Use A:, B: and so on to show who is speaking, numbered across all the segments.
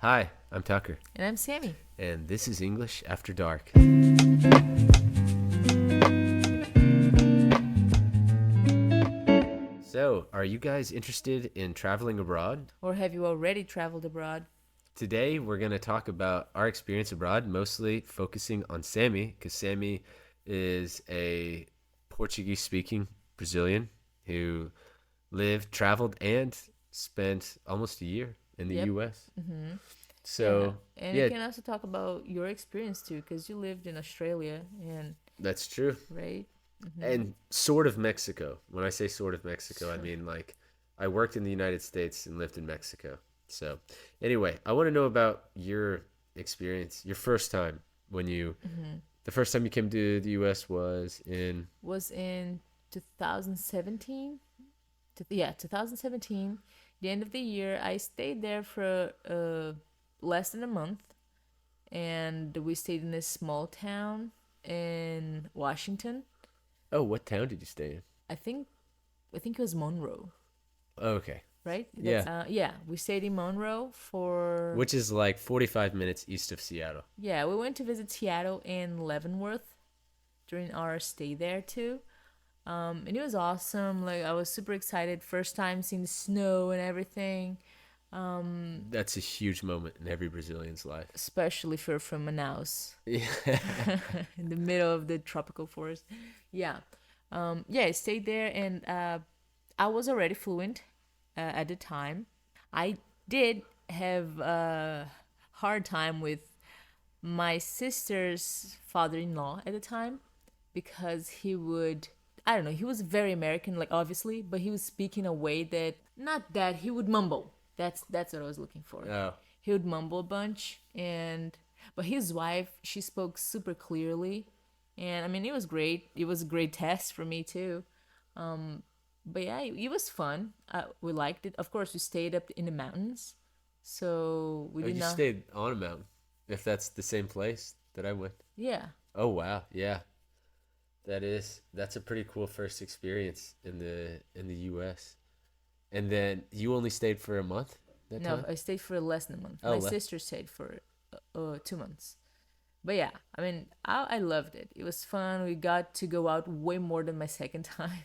A: Hi, I'm Tucker,
B: And I'm Sammy.
A: and this is English After Dark. So, are you guys interested in traveling abroad?
B: Or have you already traveled abroad?
A: Today, we're going to talk about our experience abroad, mostly focusing on Sammy, because Sammy is a Portuguese speaking Brazilian who traveled, and spent almost a year in the
B: Yep.
A: US.
B: Mm-hmm. Yeah.
A: So,
B: And we
A: yeah,
B: can also talk about your experience too, because you lived in Australia and,
A: that's true.
B: right? Mm-hmm.
A: And sort of Mexico. When I say sort of Mexico, I
B: Sure.
A: mean like I worked in the United States and lived in Mexico. So, anyway, I want to know about your experience, your first time when you,
B: Mm-hmm.
A: the first time you came to the US was in,
B: Was in 2017. 2017. The end of the year. I stayed there for less than a month. And we stayed in this small town in Washington.
A: oh, what town did you stay in?
B: I think I think it was Monroe,
A: Oh, okay.
B: right?
A: Yeah.
B: Yeah, we stayed in Monroe for.
A: Which is like 45 minutes east of Seattle.
B: Yeah, we went to visit Seattle and Leavenworth during our stay there too. And it was awesome. Like I was super excited, first time seeing the snow and everything.
A: That's a huge moment in every Brazilian's life.
B: Especially if you're from Manaus,
A: Yeah.
B: in the middle of the tropical forest. Yeah, yeah. I stayed there, and I was already fluent at the time. I did have a hard time with my sister's father-in-law at the time because he would, I don't know, he was very American, like obviously, but he was speaking a way that, not that, he would mumble. That's what I was looking for.
A: Oh,
B: He would mumble a bunch, and but his wife, she spoke super clearly, and I mean it was great. It was a great test for me too. But yeah, it was fun. We liked it. Of course, we stayed up in the mountains, so we
A: oh,
B: did
A: you
B: not.
A: stayed on a mountain. If that's the same place that I went.
B: Yeah,
A: Oh wow, yeah. That's a pretty cool first experience in the US. And then you only stayed for a month that
B: no,
A: time?
B: I stayed for less than a month.
A: Oh,
B: My sister stayed for 2 months. But yeah, I mean, I loved it. It was fun. We got to go out way more than my second time,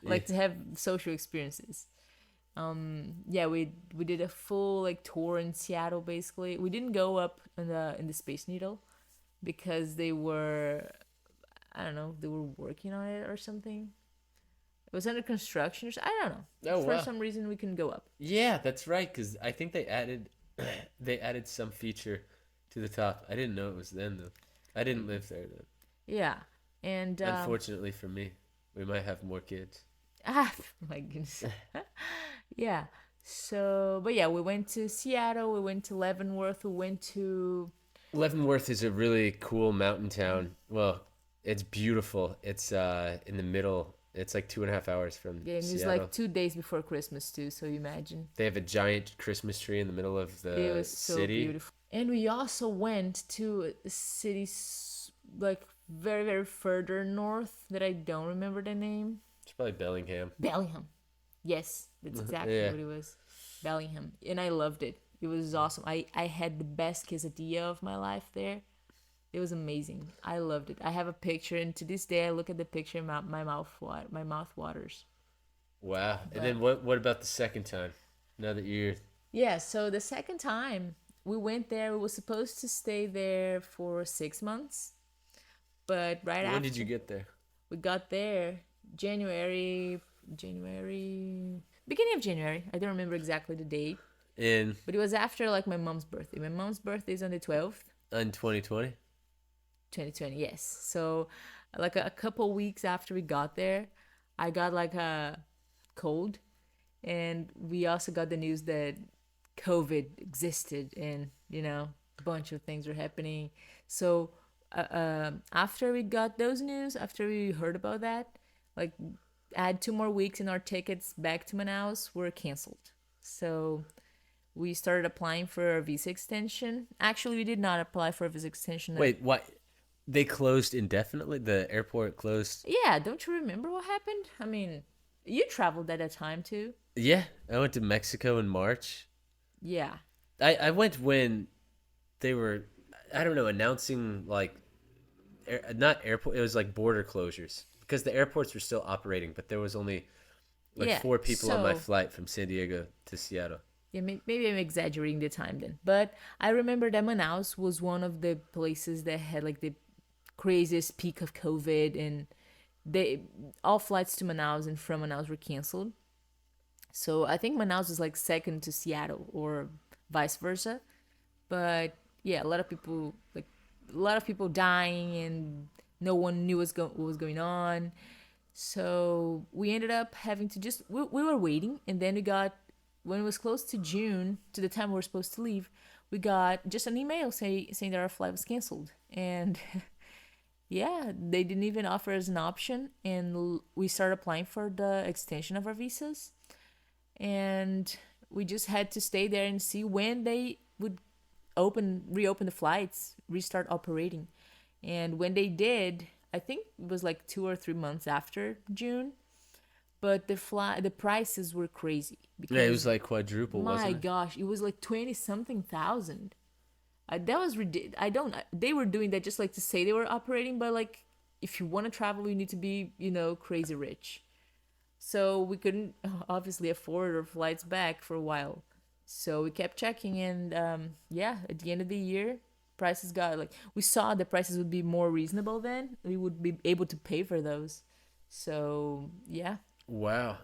A: yeah.
B: like to have social experiences. Yeah, we did a full like tour in Seattle. Basically, we didn't go up in the Space Needle because they were, I don't know, they were working on it or something. It was under construction. I don't know.
A: Oh
B: For
A: wow.
B: some reason, we couldn't go up.
A: Yeah, that's right cuz I think they added they added some feature to the top. I didn't know it was then though. I didn't live there though.
B: Yeah, and
A: Unfortunately for me, we might have more kids.
B: ah, my goodness. Yeah. So, but yeah, we went to Seattle. We went to Leavenworth. We went to.
A: Leavenworth is a really cool mountain town. Well, it's beautiful. It's in the middle. It's like 2.5 hours from
B: Yeah, and it was
A: Seattle.
B: like 2 days before Christmas too. So you imagine.
A: They have a giant Christmas tree in the middle of
B: It
A: the
B: was so
A: city.
B: beautiful. And we also went to a city like very, very further north that I don't remember the name.
A: It's probably Bellingham.
B: Bellingham. Yes, that's exactly
A: Yeah.
B: what it was. Bellingham. And I loved it. It was awesome. I had the best quesadilla of my life there. It was amazing. I loved it. I have a picture, and to this day, I look at the picture, and my mouth waters.
A: Wow. And
B: But
A: then what about the second time? Now that you're
B: yeah, so the second time we went there, we were supposed to stay there for 6 months, but right
A: when did you
B: after
A: get there?
B: we got there, January, January, beginning of January. I don't remember exactly the date,
A: In
B: but it was after like my mom's birthday. My mom's birthday is on the 12th,
A: in 2020?
B: 2020. Yes. So, like a couple weeks after we got there, I got like a cold, and we also got the news that COVID existed, and a bunch of things were happening. So, after we got those news, after we heard about that, like, add 2 more weeks, and our tickets back to Manaus were canceled. So we started applying for a visa extension. Actually, we did not apply for a visa extension.
A: Wait, what? They closed indefinitely? The airport closed?
B: Yeah, don't you remember what happened? I mean, you traveled at a time too.
A: Yeah, I went to Mexico in March.
B: Yeah.
A: I went when they were, I don't know, announcing like not airport. It was like border closures because the airports were still operating, but there was only like
B: Yeah,
A: four people on my
B: so
A: flight from San Diego to Seattle.
B: yeah, maybe I'm exaggerating the time then, but I remember that Manaus was one of the places that had like the craziest peak of COVID, and they all flights to Manaus and from Manaus were canceled. So I think Manaus is like second to Seattle or vice versa. But yeah, a lot of people dying, and no one knew what was going on. So we ended up having to just we were waiting, and then we got when it was close to June to the time we were supposed to leave, we got just an email saying that our flight was canceled, and yeah, they didn't even offer us an option, and we started applying for the extension of our visas, and we just had to stay there and see when they would reopen the flights, restart operating. And when they did, I think it was like 2 or 3 months after June, but the prices were crazy
A: Yeah, it was
B: because
A: like quadruple,
B: my
A: wasn't it?
B: gosh, it was like 20 something thousand. That was ridiculous. I don't They were doing that just like to say they were operating, but like if you want to travel, you need to be, crazy rich. So we couldn't obviously afford our flights back for a while. So we kept checking, and yeah, at the end of the year, prices got like we saw the prices would be more reasonable then. We would be able to pay for those. So yeah,
A: Wow.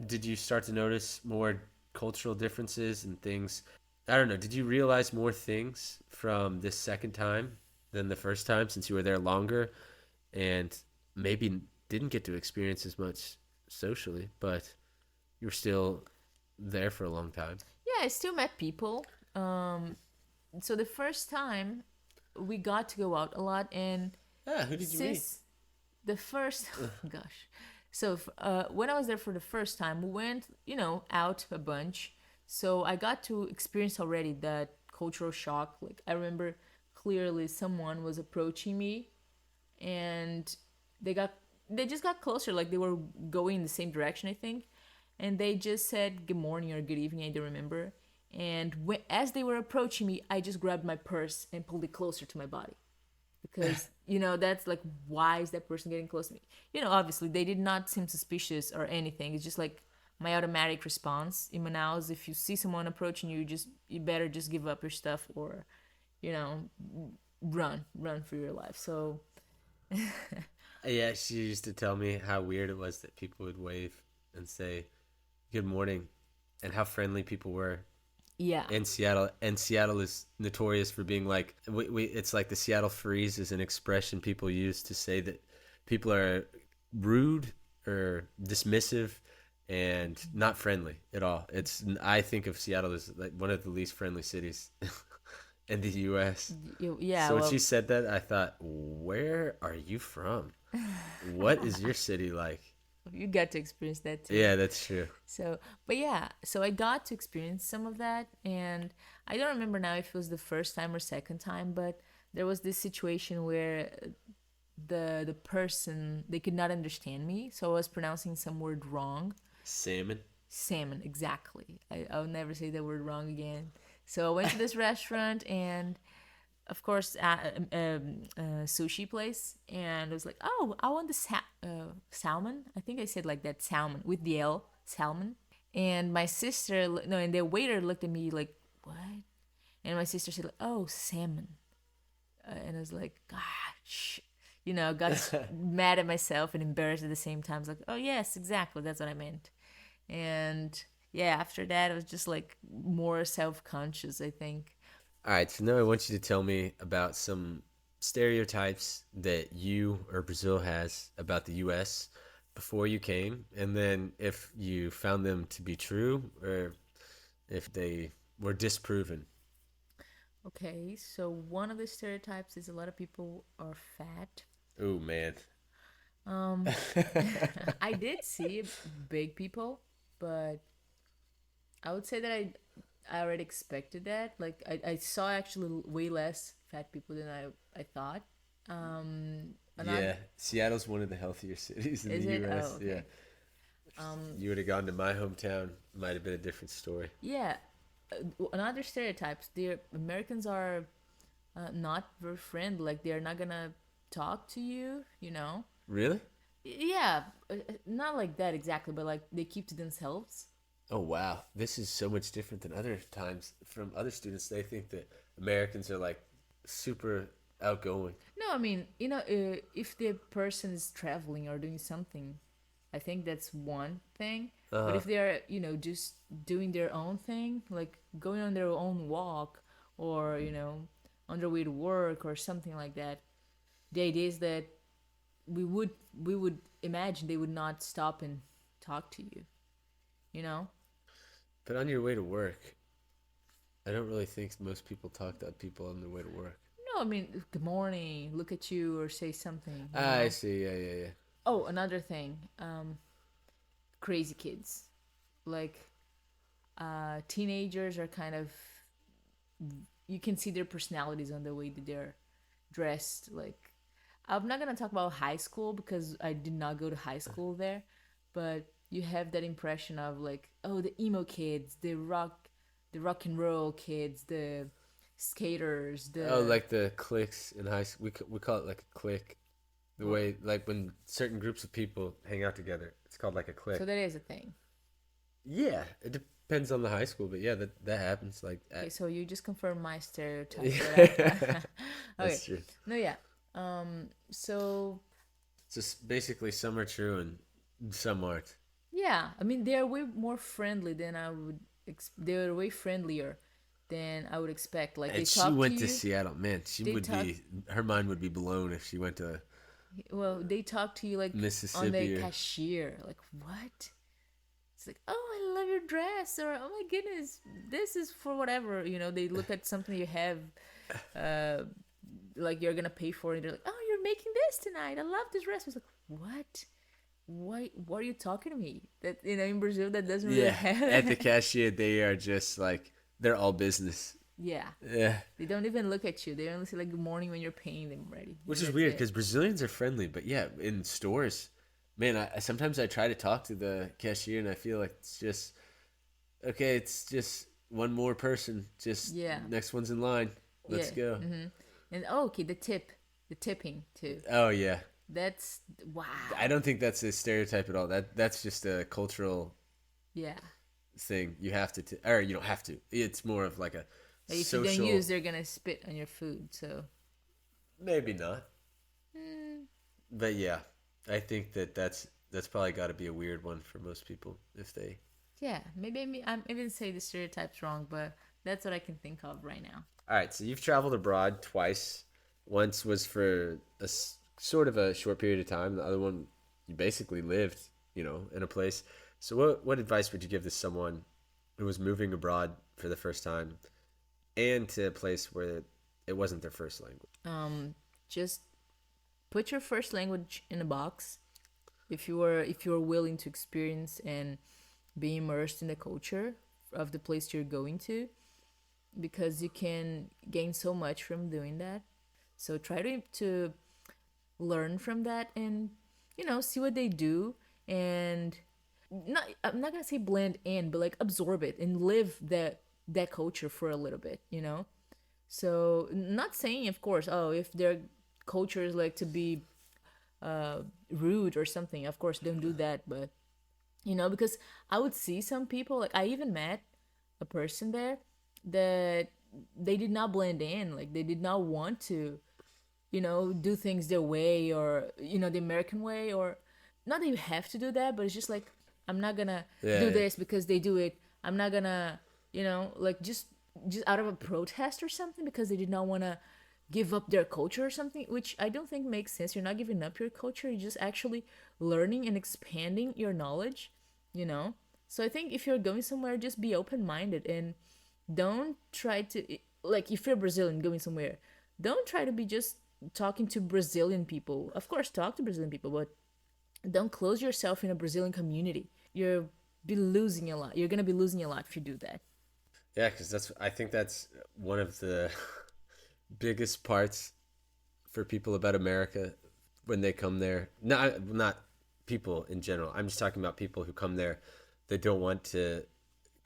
A: Did you start to notice more cultural differences and things? I don't know. Did you realize more things from this second time than the first time since you were there longer and maybe didn't get to experience as much socially, but you were still there for a long time?
B: yeah, I still met people. So the first time we got to go out a lot, and
A: Ah, who did you meet?
B: since the first gosh, so when I was there for the first time, we went out a bunch, so I got to experience already that cultural shock. Like I remember clearly someone was approaching me, and they got they just got closer, like they were going in the same direction, I think, and they just said good morning or good evening, I don't remember. And as they were approaching me, I just grabbed my purse and pulled it closer to my body, because that's like, why is that person getting close to me? Obviously they did not seem suspicious or anything. It's just like my automatic response in Manaus. If you see someone approaching you, you better just give up your stuff, or you know run for your life. So
A: Yeah, she used to tell me how weird it was that people would wave and say good morning and how friendly people were
B: yeah,
A: in Seattle. And Seattle is notorious for being like it's like the Seattle freeze is an expression people use to say that people are rude or dismissive and not friendly at all. It's I think of Seattle as like one of the least friendly cities in the US.
B: yeah,
A: So when she
B: well,
A: said that, I thought, "Where are you from? What is your city like?"
B: you got to experience that too.
A: Yeah, that's true.
B: So, but yeah, so I got to experience some of that, and I don't remember now if it was the first time or second time, but there was this situation where the person, they could not understand me, so I was pronouncing some word wrong.
A: Salmon.
B: Salmon, exactly. I'll never say that word wrong again. So I went to this restaurant, and of course, sushi place, and I was like, "Oh, I want the salmon." I think I said like that, salmon with the L, salmon. And my sister, no, and the waiter looked at me like, "What?" And my sister said, like, "Oh, salmon." And I was like, "Gosh," got mad at myself and embarrassed at the same time. I was like, "Oh yes, exactly, that's what I meant." And yeah, after that, I was just like more self conscious, I think.
A: All right, so now I want you to tell me about some stereotypes that you or Brazil has about the US before you came, and then if you found them to be true or if they were disproven.
B: Okay, so one of the stereotypes is a lot of people are fat.
A: Oh man.
B: Um, I did see big people, but I would say that I already expected that. Like I saw actually way less fat people than I thought. And
A: Yeah, Seattle's one of the healthier cities in the
B: is it?
A: US.
B: Oh,
A: Yeah.
B: okay.
A: You would have gone to my hometown, might have been a different story.
B: Yeah, another stereotypes. The Americans are not very friendly. Like they're not gonna talk to you. You know.
A: Really?
B: Yeah, not like that exactly, but like they keep to themselves.
A: Oh wow, this is so much different than other times from other students. They think that Americans are like super outgoing.
B: No, I mean, if the person is traveling or doing something, I think that's one thing. But
A: Uh,
B: if they're, just doing their own thing, like going on their own walk or, on their way to work or something like that, the idea is that we would we would imagine they would not stop and talk to you, you know?
A: but on your way to work, I don't really think most people talk to people on their way to work.
B: No, I mean, good morning, look at you or say something, you
A: Ah, I
B: know?
A: see. Yeah, yeah, yeah.
B: Oh, another thing, crazy kids. Like teenagers are kind of, you can see their personalities on the way that they're dressed. Like I'm not gonna talk about high school because I did not go to high school there, but you have that impression of like, oh, the emo kids, the rock and roll kids, the skaters,
A: Oh,
B: the
A: like the cliques in high school. We call it like a clique. The
B: well,
A: way like when certain groups of people hang out together, it's called like a
B: so
A: clique.
B: that is a thing.
A: Yeah, it depends on the high school, but yeah, that happens. Like
B: Okay, so you just confirm my stereotype that
A: yeah,
B: I okay.
A: that's true.
B: No, yeah. So
A: Just basically some are true and some aren't.
B: yeah, I mean they're way more friendly than I would. They're way friendlier than I would expect. Like they
A: And she
B: talk to
A: went to
B: you.
A: Seattle. Man, she
B: They
A: would
B: talk.
A: be her mind would be blown if she went to
B: Well, they talk to you like on the
A: Mississippi or
B: cashier. Like what? It's like, oh, I love your dress, or oh my goodness, this is for whatever. They look at something you have, uh, like you're gonna pay for it. They're like, oh, you're making this tonight. I love this dress. I was like, what? Why are you talking to me? That in Brazil that doesn't really
A: yeah, at the
B: happen.
A: cashier they are just like they're all business.
B: Yeah,
A: Yeah,
B: they don't even look at you. They only say like good morning when you're paying them already,
A: which
B: and
A: is
B: that's
A: weird
B: it.
A: because Brazilians are friendly, but yeah, in stores, man, sometimes I try to talk to the cashier and I feel like it's just okay. It's just one more person. Just
B: Yeah,
A: next one's in line. Let's
B: yeah.
A: go.
B: And oh, okay, the tipping too.
A: Oh yeah,
B: That's
A: I
B: wow.
A: don't think that's a stereotype at all. That's just a cultural
B: Yeah.
A: thing. You have to, or you don't have to. It's more of like a
B: Like if you don't
A: social.
B: use, they're gonna spit on your food. So
A: Maybe not,
B: mm,
A: but yeah, I think that's probably got to be a weird one for most people if they.
B: yeah, maybe I'm even say the stereotype's wrong, but that's what I can think of right now.
A: All right, so you've traveled abroad twice. Once was for sort of a short period of time. The other one, you basically lived, in a place. So what advice would you give to someone who was moving abroad for the first time and to a place where it wasn't their first language?
B: Just put your first language in a box. If you're willing to experience and be immersed in the culture of the place you're going to, because you can gain so much from doing that. So try to learn from that and see what they do and not I'm not gonna say blend in, but like absorb it and live that culture for a little bit, so not saying of course, oh, if their culture is like to be rude or something, of course don't do that, but because I would see some people, like I even met a person there that they did not blend in, like they did not want to do things their way, or the American way, or not that you have to do that, but it's just like I'm not gonna do
A: Yeah,
B: this because they do it. I'm not gonna, like just out of a protest or something because they did not want to give up their culture or something, which I don't think makes sense. You're not giving up your culture. You're just actually learning and expanding your knowledge, you know? So I think if you're going somewhere, just be open minded and don't try to, like, if you're Brazilian going somewhere, don't try to be just talking to Brazilian people. Of course, talk to Brazilian people, but don't close yourself in a Brazilian community. Be losing a lot. You're gonna be losing a lot if you do that.
A: yeah, because I think that's one of the biggest parts for people about America when they come there. Not people in general. I'm just talking about people who come there that don't want to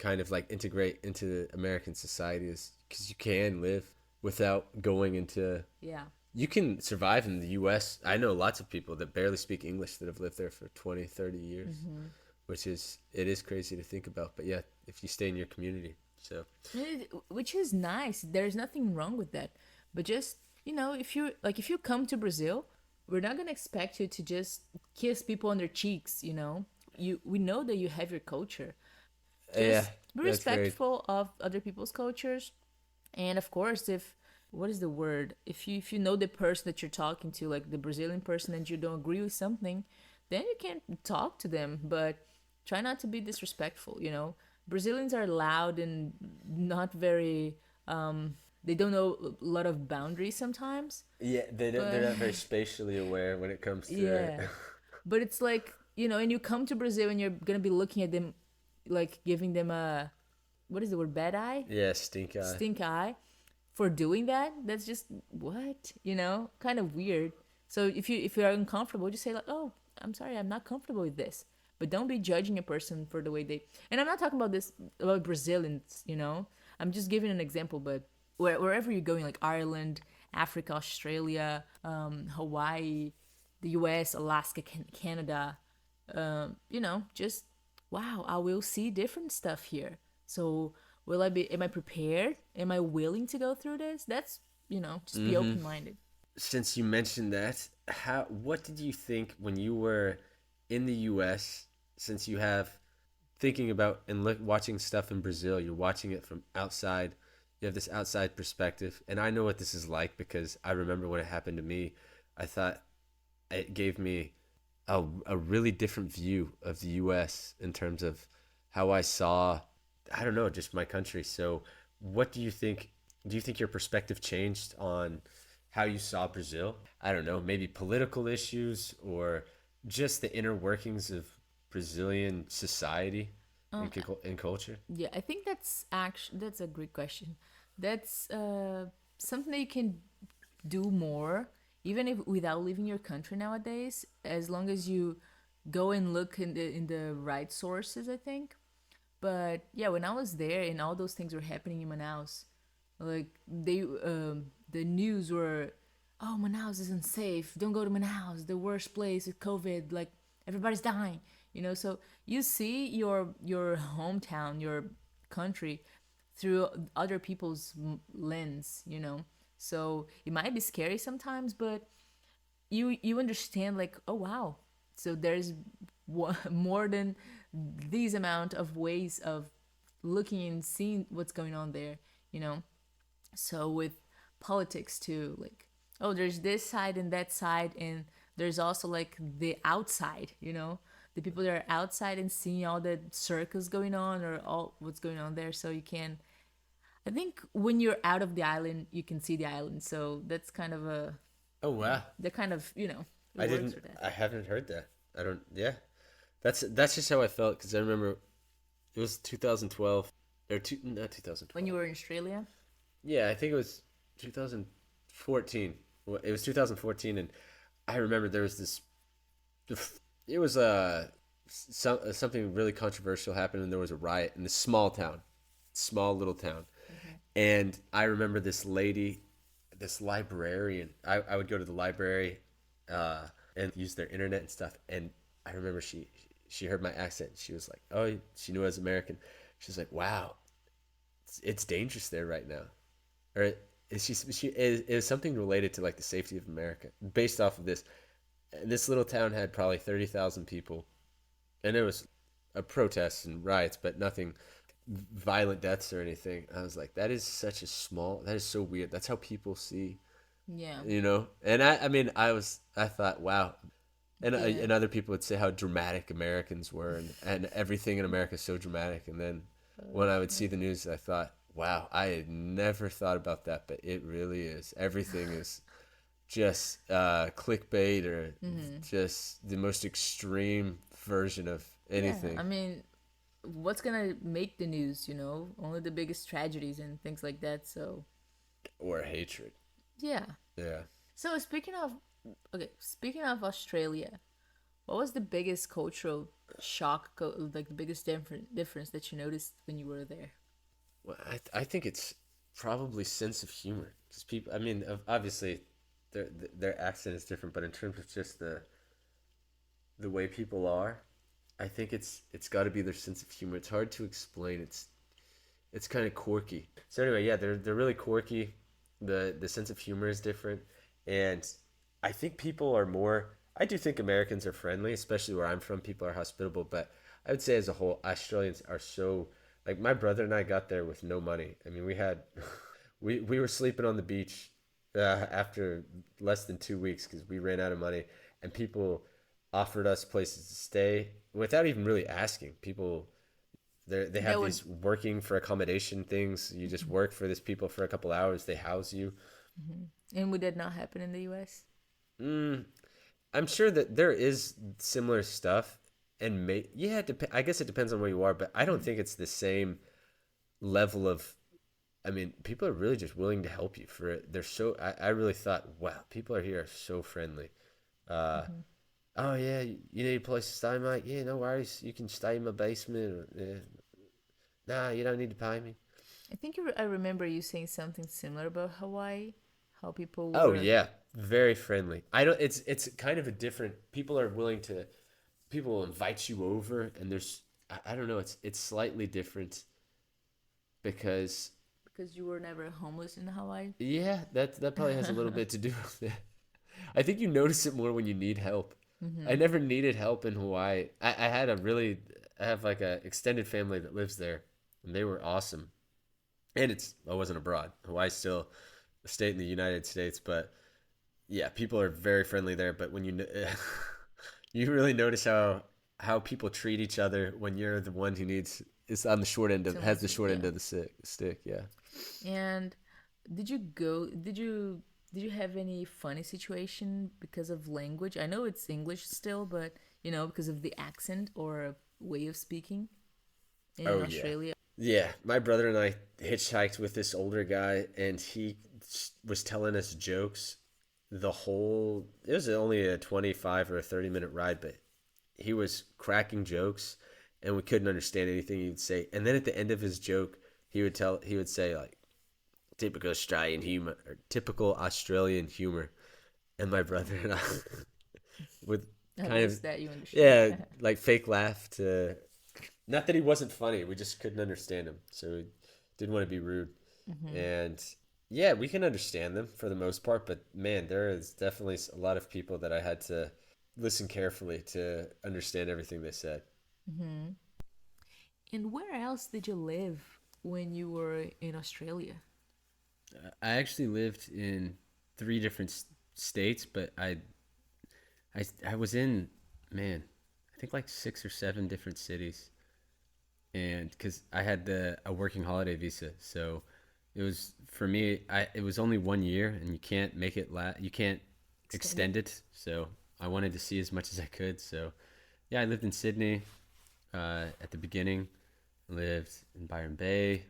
A: kind of like integrate into American society is because you can live without going into.
B: Yeah.
A: You can survive in the U.S. I know lots of people that barely speak English that have lived there for 20, 30 years,
B: Mm-hmm.
A: which is it is crazy to think about. But yeah, if you stay in your community, so
B: Which is nice. There's nothing wrong with that. But just, if you come to Brazil, we're not going to expect you to just kiss people on their cheeks, you know? We know that you have your culture.
A: yeah,
B: Just be
A: that's very.
B: respectful of other people's cultures. And of course, if what is the word? If you know the person that you're talking to, like the Brazilian person, and you don't agree with something, then you can talk to them, but try not to be disrespectful, you know? Brazilians are loud and not very they don't know a lot of boundaries sometimes.
A: Yeah,
B: But
A: they're not very spatially aware when it comes to it.
B: yeah. But it's like, and you come to Brazil and you're gonna be looking at them like giving them a what is the word, bad eye?
A: Yeah, stink eye.
B: Stink eye for doing that. That's just what, kind of weird. So if you are uncomfortable, just say like, oh, I'm sorry, I'm not comfortable with this. But don't be judging a person for the way they. And I'm not talking about this about Brazilians, I'm just giving an example. But wherever you're going, like Ireland, Africa, Australia, Hawaii, the U.S., Alaska, Canada, just wow, I will see different stuff here. So am I prepared? Am I willing to go through this? That's, just be
A: Mm-hmm.
B: open minded.
A: Since you mentioned that, what did you think when you were in the U.S. Since you have thinking about and watching stuff in Brazil, you're watching it from outside. You have this outside perspective, and I know what this is like because I remember when it happened to me. I thought it gave me a really different view of the U.S. in terms of how I saw, I don't know, just my country. So, what do you think? Do you think your perspective changed on how you saw Brazil? I don't know, maybe political issues or just the inner workings of Brazilian society
B: Um,
A: and culture.
B: yeah, I think that's a great question. That's something that you can do more, even if without leaving your country nowadays, as long as you go and look in the right sources, I think. But yeah, when I was there and all those things were happening in Manaus, like the news were, oh, Manaus is unsafe. Don't go to Manaus, the worst place with COVID. Like everybody's dying. So you see your hometown, your country, through other people's lens. So it might be scary sometimes, but you understand like, oh wow, so there's more than these amount of ways of looking and seeing what's going on there you know so with politics too, like, oh, there's this side and that side, and there's also like the outside, the people that are outside and seeing all the circus going on or all what's going on there. So you can, I think when you're out of the island you can see the island, so that's kind of a,
A: Oh wow,
B: the kind of, it
A: I
B: works
A: didn't.
B: for that.
A: I haven't heard that. I don't. Yeah, that's just how I felt because I remember it was 2012 or not
B: When
A: 2012.
B: you were in Australia.
A: Yeah, I think it was 2014. Well, it was 2014, and I remember there was this. It was something really controversial happened, and there was a riot in this small little town, and I remember this lady, this librarian. I would go to the library, and use their internet and stuff, and I remember she heard my accent. She was like, "Oh," she knew I was American. She was like, "Wow, it's dangerous there right now," or it was something related to like the safety of America based off of this. And this little town had probably 30,000 people, and there was a protests and riots, but nothing violent deaths or anything. I was like, that is such a small. That is so weird. That's how people see,
B: Yeah.
A: And I mean, I thought, wow.
B: Yeah.
A: And other people would say how dramatic Americans were, and everything in America is so dramatic. And then when I would see the news, I thought, wow, I had never thought about that, but it really is. Everything is just clickbait or just the most extreme version of
B: Yeah,
A: anything,
B: I mean, what's gonna make the news, only the biggest tragedies and things like that. So
A: or hatred.
B: yeah.
A: Yeah.
B: So speaking of, okay, speaking of Australia, What was the biggest cultural shock, like the biggest difference that you noticed when you were there?
A: Well, I think it's probably sense of humor because people. I mean, obviously, their accent is different, but in terms of just the way people are, I think it's got to be their sense of humor. It's hard to explain. It's kind of quirky. So anyway, yeah, they're really quirky. The sense of humor is different, and I think people are more. I do think Americans are friendly, especially where I'm from. People are hospitable, but I would say as a whole, Australians are so like my brother and I got there with no money. I mean, we had we were sleeping on the beach after less than 2 weeks because we ran out of money, and people offered us places to stay without even really asking. People they
B: That
A: have
B: would,
A: these working for accommodation things. You just work for these people for a couple hours. They house you.
B: and would that not happen in the U.S.?
A: Mm, I'm sure that there is similar stuff, and yeah, I guess it depends on where you are, but I don't think it's the same level of. I mean, people are really just willing to help you for it. They're so. I really thought, wow, people are here are so friendly. Uh,
B: Mm-hmm.
A: oh yeah, you need a place to stay, mate. Yeah, no worries. You can stay in my basement. Or, yeah. Nah, you don't need to pay me.
B: I think I remember you saying something similar about Hawaii, how people
A: Oh
B: were.
A: yeah, very friendly. I don't. It's kind of a different. People are willing to. People will invite you over, and there's. I don't know. It's slightly different because
B: Because you were never homeless in Hawaii.
A: yeah, that probably has a little bit to do with it. I think you notice it more when you need help. I
B: Mm-hmm.
A: never needed help in Hawaii. I had a really. I have like a extended family that lives there, and they were awesome. And I wasn't abroad. Hawaii's still a state in the United States, but yeah, people are very friendly there. But when you really notice how people treat each other when you're the one who needs is on the short end of has
B: Someone's,
A: the short
B: yeah.
A: end of the stick. Yeah.
B: And did you go? Did you have any funny situation because of language? I know it's English still, but because of the accent or way of speaking in
A: Oh yeah.
B: Australia.
A: Yeah, my brother and I hitchhiked with this older guy, and he was telling us jokes the whole. It was only a 25 or a 30-minute ride, but he was cracking jokes, and we couldn't understand anything he'd say. And then at the end of his joke, he would say like typical Australian humor, and my brother and I with
B: At
A: kind of
B: least that you understood.
A: yeah like fake laugh to not that he wasn't funny, we just couldn't understand him, so we didn't want to be rude.
B: Hmm.
A: And yeah, we can understand them for the most part, but man, there is definitely a lot of people that I had to listen carefully to understand everything they said.
B: Hmm. And where else did you live when you were in Australia?
A: I actually lived in three different states, but I was in, man, I think like 6 or 7 different cities, and because I had a working holiday visa, so it was for me. It was only 1 year, and you can't make it you can't
B: Extended.
A: extend it. So I wanted to see as much as I could. So yeah, I lived in Sydney at the beginning. I lived in Byron Bay,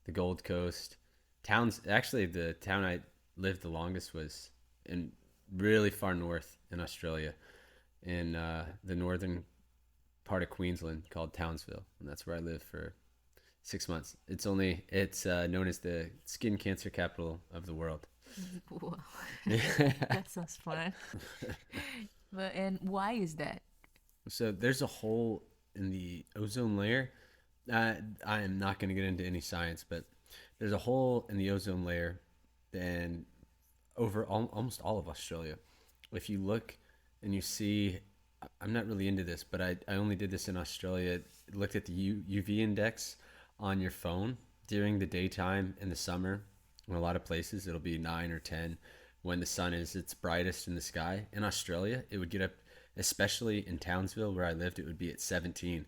A: the Gold Coast. Towns actually, the town I lived the longest was in really far north in Australia, in the northern part of Queensland called Townsville, and that's where I lived for 6 months. It's known as the skin cancer capital of the world.
B: Wow. That sounds fun. But and why is that?
A: So there's a hole in the ozone layer. I am not going to get into any science, but there's a hole in the ozone layer, and over almost all of Australia. If you look and you see, I'm not really into this, but I only did this in Australia. Looked at the UV index on your phone during the daytime in the summer. In a lot of places, it'll be 9 or 10 when the sun is its brightest in the sky. In Australia, it would get up, especially in Townsville where I lived, it would be at 17.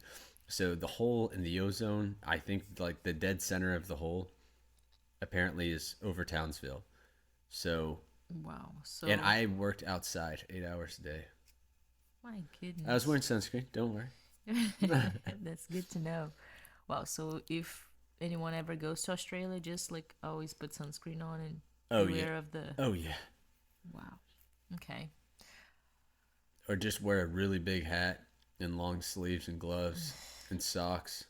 A: So the hole in the ozone, I think like the dead center of the hole apparently is over Townsville. So,
B: Wow.
A: and
B: So,
A: I worked outside 8 hours a day.
B: my
A: I was
B: goodness.
A: wearing sunscreen. Don't worry.
B: That's good to know. Wow. So, if anyone ever goes to Australia, just like always put sunscreen on and
A: Oh yeah.
B: beware of the.
A: Oh yeah.
B: Wow. Okay.
A: or just wear a really big hat and long sleeves and gloves and socks.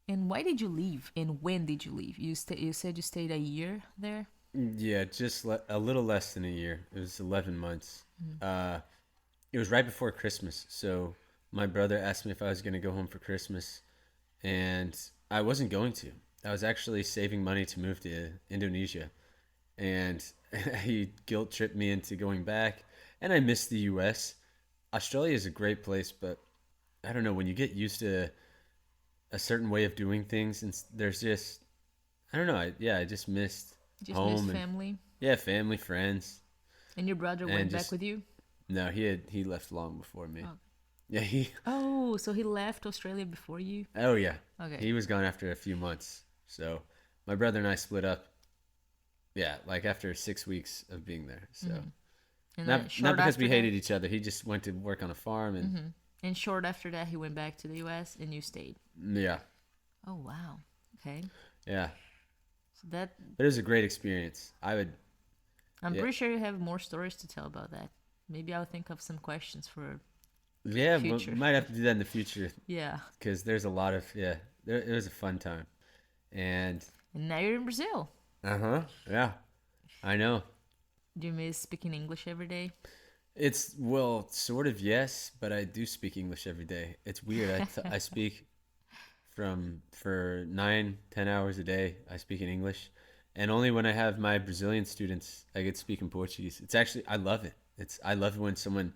B: And why did you leave? And when did you leave? You said you stayed a year there.
A: Yeah, just a little less than a year. It was 11 months. Uh, it was right before Christmas. So my brother asked me if I was going to go home for Christmas, and I wasn't going to. I was actually saving money to move to Indonesia, and he guilt tripped me into going back. And I missed the U.S. Australia is a great place, but I don't know, when you get used to a certain way of doing things, and there's just I don't know. I just missed
B: You just missed
A: home and
B: family.
A: yeah, family, friends,
B: And your brother
A: and
B: went back
A: just
B: with you.
A: no. He left long before me.
B: Oh.
A: Yeah, he.
B: Oh, so he left Australia before you?
A: Oh yeah,
B: Okay.
A: he was gone after a few months. So my brother and I split up. Yeah, like after 6 weeks of being there. So
B: And
A: not
B: short
A: because we
B: after that,
A: hated each other. He just went to work on a farm and
B: and short after that, he went back to the U.S. and you stayed.
A: yeah,
B: Oh wow. Okay.
A: yeah.
B: So that
A: But it was a great experience. I would
B: I'm
A: yeah
B: pretty sure you have more stories to tell about that. Maybe I'll think of some questions for
A: yeah. We
B: future.
A: might have to do that in the future
B: Yeah.
A: because there's a lot of yeah. It was a fun time and
B: And now you're in Brazil.
A: yeah. I know.
B: Do you miss speaking English every day?
A: It's well, sort of yes, but I do speak English every day. It's weird. I speak for 9, 10 hours a day. I speak in English, and only when I have my Brazilian students, I get to speak in Portuguese. It's actually I love it. I love it when someone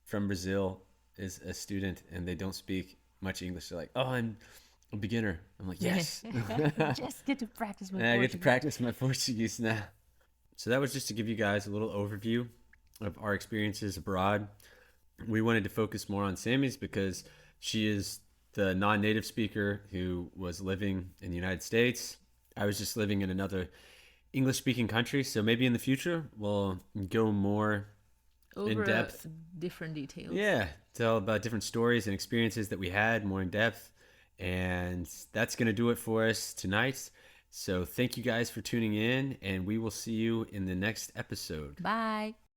A: from Brazil is a student and they don't speak much English. They're like, "Oh, I'm a beginner." I'm like, "Yes."
B: Just get to practice my
A: And I get to
B: Portuguese.
A: practice my Portuguese now. So that was just to give you guys a little overview of our experiences abroad. We wanted to focus more on Sammy's because she is the non-native speaker who was living in the United States. I was just living in another English-speaking country, so maybe in the future we'll go more in
B: Over
A: depth.
B: different details.
A: Yeah, tell about different stories and experiences that we had more in depth. And that's going to do it for us tonight. So thank you guys for tuning in, and we will see you in the next episode.
B: Bye.